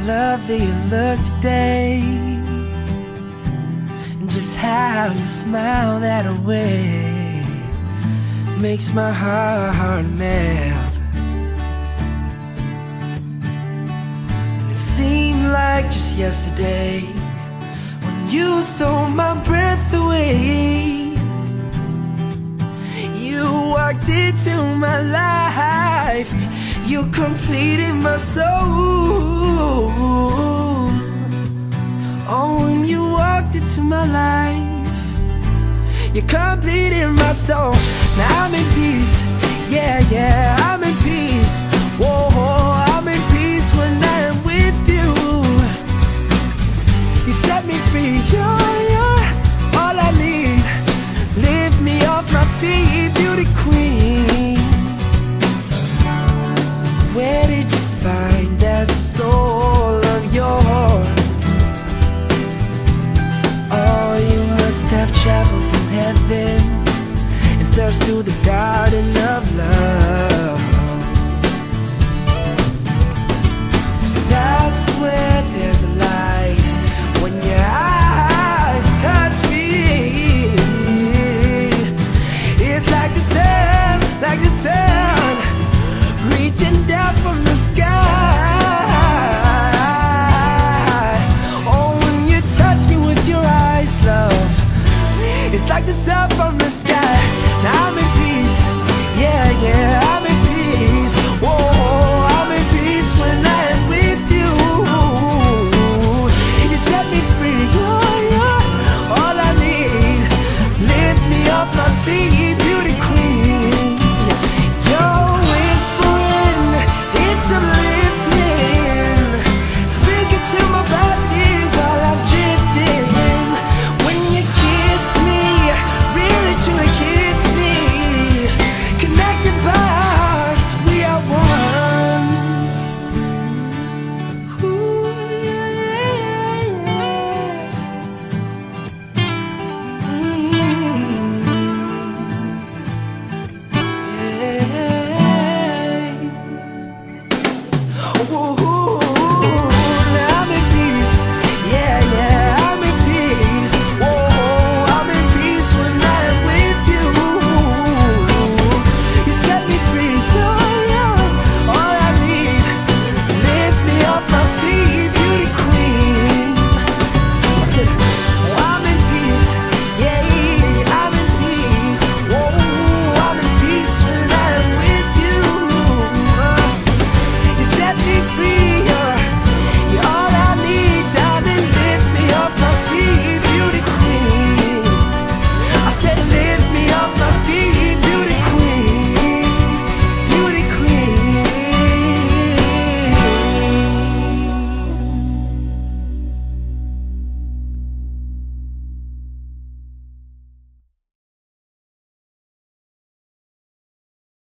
love that you look today, and just how you smile that way makes my heart melt. And it seemed like just yesterday when you stole my breath away. You walked into my life, you completed my soul. Oh, when you walked into my life, you completed my soul. Now I'm in peace, yeah, yeah, I'm in peace. Whoa.